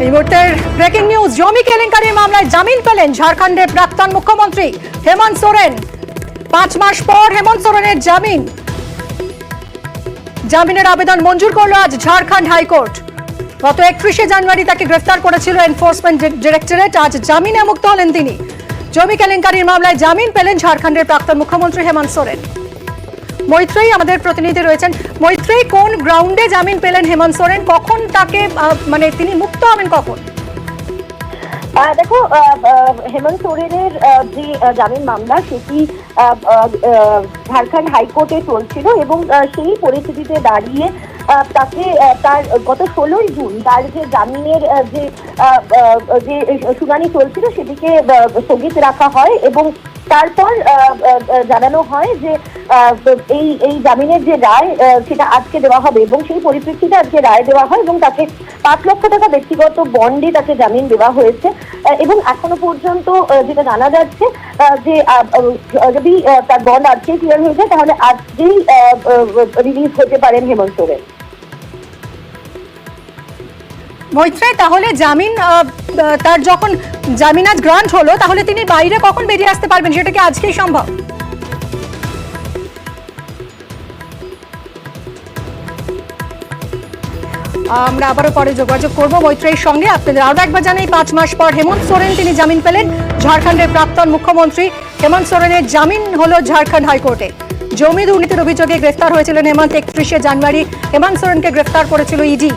এই মুহূর্তের breaking news, জমি কেলেঙ্কারির মামলায় জামিন পেলেন ঝাড়খণ্ডের প্রাক্তন মুখ্যমন্ত্রী হেমন্ত সোরেন। 5 মাস পর হেমন্ত সোরেনের জামিনের আবেদন মঞ্জুর করল আজ ঝাড়খণ্ড হাইকোর্ট। গত 31শে জানুয়ারি তাকে গ্রেফতার করেছিল এনফোর্সমেন্ট ডিরেক্টরেট। আজ জামিনে মুক্ত হলেন তিনি। জমি কেলেঙ্কারির মামলায় জামিন পেলেন ঝাড়খণ্ডের প্রাক্তন মুখ্যমন্ত্রী হেমন্ত সোরেন। মৈত্রেয়ী আমাদের প্রতিনিধি রয়েছেন। মৈত্রেয়ী, কোন গ্রাউন্ডে জামিন পেলেন হেমন্ত সোরেন? কখন তাকে তিনি মুক্ত হবেন কখন? দেখো, হেমন্ত সোরেনের যে জামিন মামলা সেটি ঝাড়খণ্ড হাইকোর্টে চলছিল এবং সেই পরিস্থিতিতে দাঁড়িয়ে তাকে তার গত 16ই জুন তার যে জামিনের যে শুনানি চলছিল সেটিকে স্থগিত রাখা হয় এবং তারপর জানানো হয় যে এই জামিনের যে রায় সেটা আজকে দেওয়া হবে এবং সেই পরিপ্রেক্ষিতে আজকে রায় দেওয়া হয় এবং তাকে 5 লক্ষ টাকা ব্যক্তিগত বন্ডে তাকে জামিন দেওয়া হয়েছে। এবং এখনো পর্যন্ত যেটা জানা যাচ্ছে যে যদি তার বন্ড আজকেই ক্লিয়ার হয়ে যায় তাহলে আজকেই রিলিজ হতে পারেন হেমন্ত সোরেন। মৈত্রেয়ী, তাহলে তার যখন জামিন আজ গ্রান্ট হলো তাহলে তিনি বাইরে কখন বেরিয়ে আসতে পারবেন? সেটা কি আজকেই সম্ভব? আমরা আবারও পরে যোগাযোগ করব মৈত্রেয়ীর সঙ্গে। আপনাদের আরো একবার জানাই, 5 মাস পর হেমন্ত সোরেন তিনি জামিন পেলেন। ঝাড়খণ্ডের প্রাক্তন মুখ্যমন্ত্রী হেমন্ত সোরেনের জামিন হলো ঝাড়খণ্ড হাইকোর্টে। জমি দুর্নীতির অভিযোগে গ্রেফতার হয়েছিলেন হেমন্ত। 31শে জানুয়ারি হেমন্ত সোরেনকে গ্রেফতার করেছিল ইডি।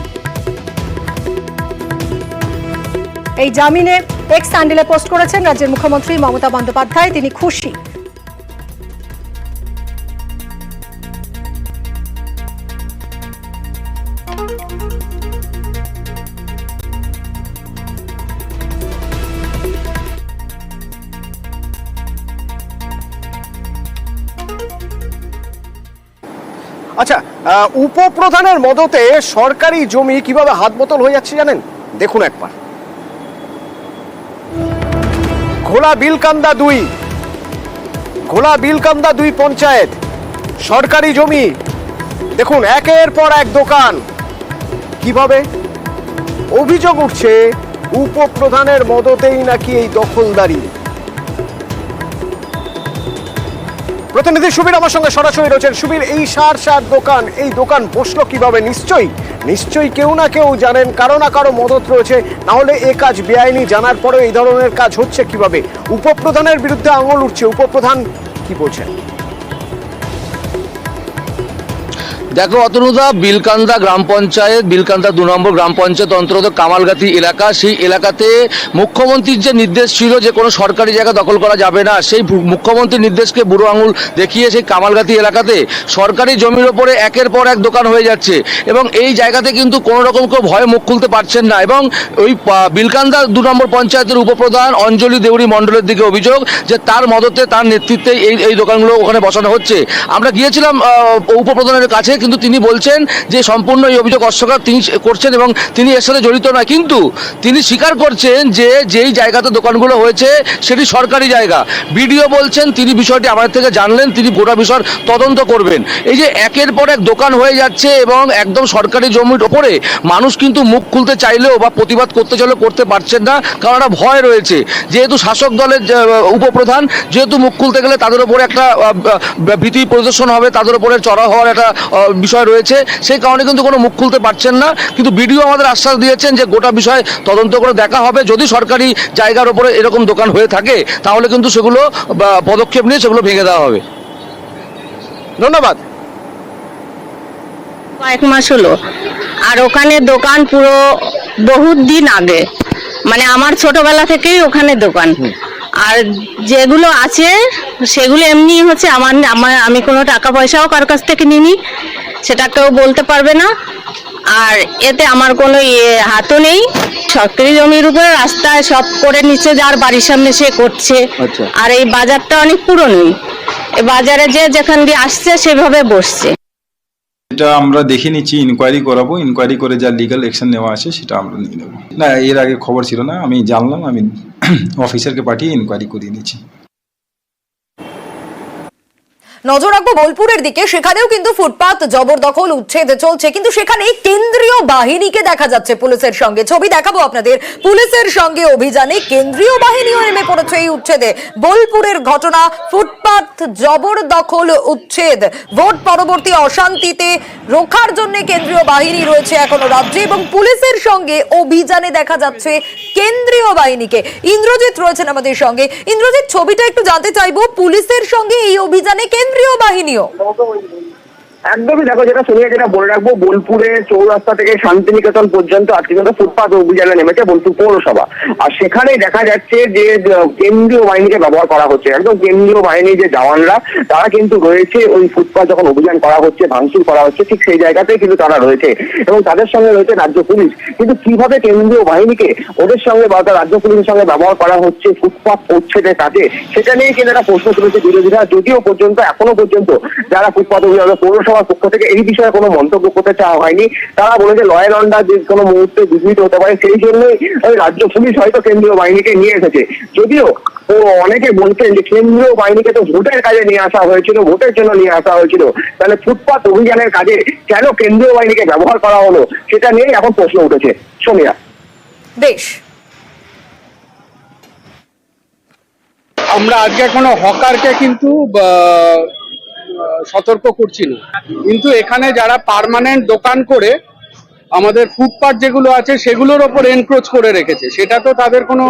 এই জামিনে এক্স হ্যান্ডেলে পোস্ট করেছেন রাজ্যের মুখ্যমন্ত্রী মমতা বন্দ্যোপাধ্যায়। তিনি খুশি। আচ্ছা, উপপ্রধানের মদতে সরকারি জমি কিভাবে হাত বোতল হয়ে যাচ্ছে জানেন? দেখুন একবার। ঘোলা বিলকান্দা 2 পঞ্চায়েত সরকারি জমি। দেখুন একের পর এক দোকান। কিভাবে অভিযোগ উঠছে উপপ্রধানের মদতেই নাকি এই দখলদারি। প্রতিনিধি সুবীর আমার সঙ্গে সরাসরি রয়েছেন। সুবীর, এই সার দোকান, এই দোকান বসলো কিভাবে? নিশ্চয়ই কেউ না কেউ জানেন, কারো না কারো মদত রয়েছে, না হলে এ কাজ বেআইনি জানার পরেও এই ধরনের কাজ হচ্ছে কিভাবে? উপপ্রধানের বিরুদ্ধে আঙুল উঠছে, উপপ্রধান কি বলছেন? দেখো অতনুদা, বিলকান্দা গ্রাম পঞ্চায়েত, বিলকান্দা 2 নম্বর গ্রাম পঞ্চায়েত অন্তর্গত কামালগাতি এলাকা। সেই এলাকাতে মুখ্যমন্ত্রীর যে নির্দেশ ছিল যে কোনো সরকারি জায়গা দখল করা যাবে না, সেই মুখ্যমন্ত্রীর নির্দেশকে বুড়ো আঙুল দেখিয়ে সেই কামালগাতি এলাকাতে সরকারি জমির ওপরে একের পর এক দোকান হয়ে যাচ্ছে এবং এই জায়গাতে কিন্তু কোনো রকম কেউ ভয়ে মুখ খুলতে পারছেন না। এবং ওই বিলকান্দা 2 নম্বর পঞ্চায়েতের উপপ্রধান অঞ্জলি দেউরি মণ্ডলের দিকে অভিযোগ যে তার মদতে, তার নেতৃত্বে এই দোকানগুলো ওখানে বসানো হচ্ছে। আমরা গিয়েছিলাম উপপ্রধানের কাছে, কিন্তু তিনি বলছেন যে সম্পূর্ণ এই অভিযোগ অস্বীকার তিনি করছেন এবং তিনি এর সাথে জড়িত নয়। কিন্তু তিনি স্বীকার করছেন যে যেই জায়গাতে দোকানগুলো হয়েছে সেটি সরকারি জায়গা। বিডিও বলছেন তিনি বিষয়টি আমাদের থেকে জানলেন, তিনি গোটা বিষয় তদন্ত করবেন। এই যে একের পর এক দোকান হয়ে যাচ্ছে এবং একদম সরকারি জমির ওপরে মানুষ কিন্তু মুখ খুলতে চাইলেও বা প্রতিবাদ করতে চাইলেও করতে পারছেন না, কারণ একটা ভয় রয়েছে। যেহেতু শাসক দলের উপপ্রধান, যেহেতু মুখ খুলতে গেলে তাদের উপরে একটা ভীতি প্রদর্শন হবে, তাদের উপরে চড়া হওয়ার একটা বিষয় রয়েছে, সেই কারণে কিন্তু কোনো মুখ খুলতে পারছেন না। কিন্তু বিডিও আমাদের আশ্বাস দিয়েছেন যে গোটা বিষয় তদন্ত করে দেখা হবে। যদি সরকারি জায়গার উপরে এরকম দোকান হয়ে থাকে তাহলে কিন্তু সেগুলো পদক্ষেপ নিয়ে সেগুলো ভেঙে দেওয়া হবে। ধন্যবাদ। কয়েক মাস হলো, আর ওখানে দোকান পুরো বহুত দিন আগে, মানে আমার ছোটবেলা থেকেই ওখানে দোকান। আর যেগুলো আছে সেগুলো এমনি হচ্ছে, আমি কোনো টাকা পয়সাও কার কাছ থেকে নিইনি, সেটা কেউ বলতে পারবে না। আর এতে আমার কোনো হাতও নেই। সরকারি জমির উপরে রাস্তায় সব করে নিচ্ছে, যার বাড়ির সামনে সে করছে। আর এই বাজারটা অনেক পুরনোই, এই বাজারে যে যেখান দিয়ে আসছে সেভাবে বসছে। এটা আমরা দেখে নিচ্ছি, ইনকোয়ারি করাবো, ইনকোয়ারি করে যা লিগ্যাল অ্যাকশন নেওয়া আছে সেটা আমরা নিয়ে নেব। না, এর আগে খবর ছিল না, আমি জানলাম, আমি অফিসারকে পাঠিয়ে ইনকোয়ারি করিয়ে নিচ্ছি। নজর রাখবো বোলপুরের দিকে, সেখানেও কিন্তু ফুটপাত জবরদখল উচ্ছেদ চলছে, কিন্তু সেখানে কেন্দ্রীয় বাহিনীকে দেখা যাচ্ছে পুলিশের সঙ্গে। ছবি দেখাবো আপনাদের, পুলিশের সঙ্গে অভিযানে কেন্দ্রীয় বাহিনীও নেমে পড়েছে এই উচ্ছেদে। বোলপুরের ঘটনা, ফুটপাত জবরদখল উচ্ছেদ, ভোট পরবর্তী অশান্তিতে রোখার জন্য কেন্দ্রীয় বাহিনী রয়েছে এখনো রাজ্যে এবং পুলিশের সঙ্গে অভিযানে দেখা যাচ্ছে কেন্দ্রীয় বাহিনীকে। ইন্দ্রজিৎ রয়েছেন আমাদের সঙ্গে। ইন্দ্রজিৎ, ছবিটা একটু জানতে চাইবো, পুলিশের সঙ্গে এই অভিযানে কেন্দ্রীয় বাহিনীও। একদমই, দেখো যেটা শুনিয়ে যেটা বলে রাখবো, বোলপুরে চৌরাস্তা থেকে শান্তিনিকেতন পর্যন্ত আজকে কিন্তু ফুটপাত অভিযানে নেমেছে বোলপুর পৌরসভা। আর সেখানে দেখা যাচ্ছে যে কেন্দ্রীয় বাহিনীকে ব্যবহার করা হচ্ছে। একদম কেন্দ্রীয় বাহিনীর যে জওয়ানরা তারা কিন্তু রয়েছে ওই ফুটপাত যখন অভিযান করা হচ্ছে, ভাঙচুর করা হচ্ছে, ঠিক সেই জায়গাতেই কিন্তু তারা রয়েছে এবং তাদের সঙ্গে রয়েছে রাজ্য পুলিশ। কিন্তু কিভাবে কেন্দ্রীয় বাহিনীকে ওদের সঙ্গে বা রাজ্য পুলিশের সঙ্গে ব্যবহার করা হচ্ছে ফুটপাত উচ্ছেদের কাজে, সেটা নিয়ে কিন্তু একটা প্রশ্ন তুলেছে বিরোধীরা। যদিও পর্যন্ত এখনো পর্যন্ত যারা ফুটপাত অভিযানে পৌরসভার পক্ষ থেকে এই বিষয়ে কোনো মন্তব্য করতে চাওয়া হয়নি। তারা বলেছে ল অ্যান্ড অর্ডার যে কোনো মুহূর্তে বিঘ্নিত হতে পারে, সেই জন্যই রাজ্য পুলিশ হয়তো কেন্দ্রীয় বাহিনীকে নিয়ে এসেছে। যদিও অনেকে বলছেন যে কেন্দ্রীয় বাহিনীকে তো ভোটের কাজে নিয়ে আসা হয়েছিল, ভোটের জন্য নিয়ে আসা হয়েছিল, তাহলে ফুটপাত অভিযানের কাজে কেন কেন্দ্রীয় বাহিনীকে ব্যবহার করা হলো সেটা নিয়েই এখন প্রশ্ন উঠেছে। সোনিয়া, বেশ, আমরা আজকে কোনো হকারকে কিন্তু সতর্ক করছি না, কিন্তু এখানে যারা পার্মানেন্ট দোকান করে আমাদের ফুটপাত যেগুলো আছে সেগুলোর ওপর এনক্রোচ করে রেখেছে, সেটা তো তাদের কোনো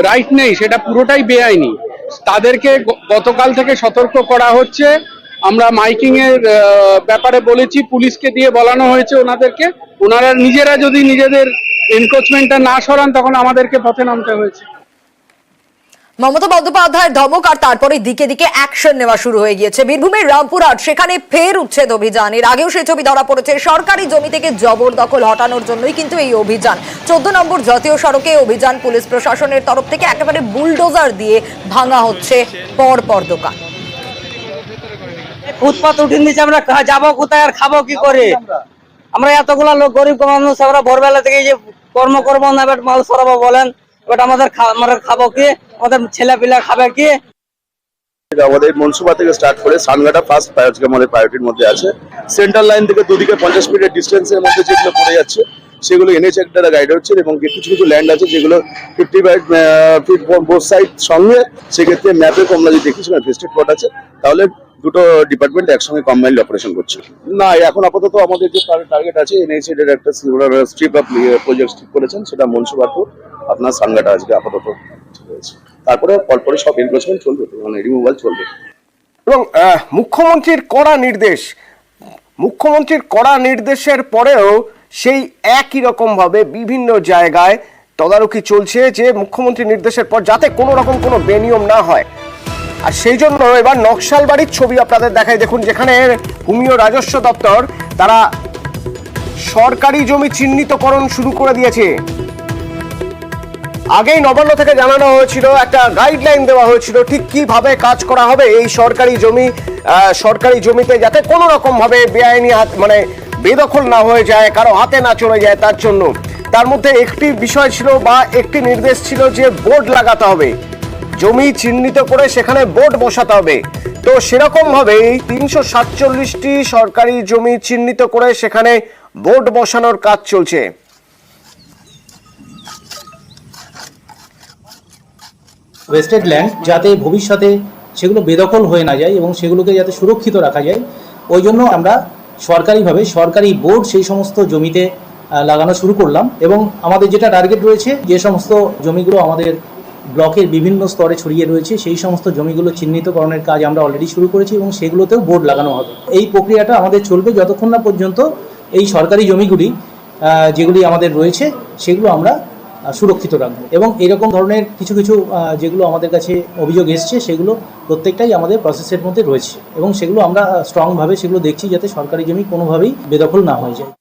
রাইট নেই, সেটা পুরোটাই বেআইনি। তাদেরকে গতকাল থেকে সতর্ক করা হচ্ছে। আমরা মাইকিং এর ব্যাপারে বলেছি, পুলিশকে দিয়ে বলানো হয়েছে ওনাদেরকে, ওনারা নিজেরা যদি নিজেদের এনক্রোচমেন্টটা না সরান তখন আমাদেরকে পথে নামতে হয়েছে। মমতা বন্দ্যোপাধ্যায়ের ধমক আর তারপরে দিকে দিকে অ্যাকশন নেওয়া শুরু হয়ে গিয়েছে। বীরভূমের রামপুরহাট, সেখানে ফের উচ্ছেদ অভিযান। এর আগেও সেই ছবি ধরা পড়েছে। সরকারি জমি থেকে জবরদখল হটানোর জন্যই কিন্তু এই অভিযান। 14 নম্বর জাতীয় সড়কে অভিযান পুলিশ প্রশাসনের তরফ থেকে একেবারে বুলডোজার দিয়ে ভাঙা হচ্ছে পর দোকান। ফুটপাত উঠে নিচে আমরা যাবো কোথায় আর খাবো কি করে? আমরা এতগুলা লোক গরিব মানুষ, আমরা ভোরবেলা থেকে যে কর্ম করবো না, এবার মাল সরাবো বলেন, এবার আমরা খাবো কি? আমাদের ছেলে পিলা খাবে কি? আমাদের মনসুবা থেকে স্টার্ট করে সানগাটা ফার্স্ট প্রায়োরিটি আমাদের প্রায়োরিটির মধ্যে আছে। সেন্ট্রাল লাইন থেকে দুদিকে 50 মিটার ডিস্টেন্সের মধ্যে যেগুলো পড়ে যাচ্ছে সেগুলো এনএইচ দ্বারা গাইড হচ্ছে এবং কিছু কিছু ল্যান্ড আছে যেগুলো 50 ফিট বোথ সাইড সঙ্গে, সেক্ষেত্রে ম্যাপে আমরা যদি দেখি সেখানে ভেস্টেড প্লট আছে, তাহলে দুটো ডিপার্টমেন্ট একসঙ্গে কম্বাইন্ড অপারেশন করছে। না, এখন আপাতত আমাদের যে টার্গেট আছে এনএইচ এর একটা স্ট্রিপ অফ প্রজেক্ট ঠিক করেছেন, সেটা মনসুবারপুর আপনার সানগাটা আজকে আপাতত হয়েছে। তারপরে পরপরে সব এনক্রোচমেন্ট চলবে, মানে রিমুভাল চলবে। এবং মুখ্যমন্ত্রীর কড়া নির্দেশের পরেও সেই একই রকমভাবে বিভিন্ন জায়গায় তদারকি চলছে যে মুখ্যমন্ত্রীর নির্দেশের পর যাতে কোনো রকম কোনো বেনিয়ম না হয়। আর সেই জন্য এবার নকশালবাড়ির ছবি আপনাদের দেখাই, দেখুন, যেখানে ভূমি ও রাজস্ব দপ্তর তারা সরকারি জমি চিহ্নিতকরণ শুরু করে দিয়েছে। আগেই নবান্ন থেকে জানানো হয়েছিল, একটা গাইডলাইন দেওয়া হয়েছিল ঠিক কিভাবে কাজ করা হবে এই সরকারি জমিতে, যাতে কোনো রকম ভাবে বেআইনি মানে বেদখল না হয়ে যায়, কারো হাতে না চলে যায়। তার জন্য তার মধ্যে একটি বিষয় ছিল বা একটি নির্দেশ ছিল যে বোর্ড লাগাতে হবে, জমি চিহ্নিত করে সেখানে বোর্ড বসাতে হবে। তো সেরকম ভাবেই 347টি সরকারি জমি চিহ্নিত করে সেখানে বোর্ড বসানোর কাজ চলছে। ওয়েস্টেড ল্যান্ড যাতে ভবিষ্যতে সেগুলো বেদখল হয়ে না যায় এবং সেগুলোকে যাতে সুরক্ষিত রাখা যায়, ওই জন্য আমরা সরকারিভাবে সরকারি বোর্ড সেই সমস্ত জমিতে লাগানো শুরু করলাম। এবং আমাদের যেটা টার্গেট রয়েছে, যে সমস্ত জমিগুলো আমাদের ব্লকের বিভিন্ন স্তরে ছড়িয়ে রয়েছে সেই সমস্ত জমিগুলো চিহ্নিতকরণের কাজ আমরা অলরেডি শুরু করেছি এবং সেগুলোতেও বোর্ড লাগানো হবে। এই প্রক্রিয়াটা আমাদের চলবে যতক্ষণ না পর্যন্ত এই সরকারি জমিগুলি যেগুলি আমাদের রয়েছে সেগুলো আমরা সুরক্ষিত রাখবো। এবং এরকম ধরনের কিছু কিছু যেগুলো আমাদের কাছে অভিযোগ এসছে সেগুলো প্রত্যেকটাই আমাদের প্রসেসের মধ্যে রয়েছে এবং সেগুলো আমরা স্ট্রংভাবে সেগুলো দেখছি যাতে সরকারি জমি কোনোভাবেই বেদখল না হয়ে যায়।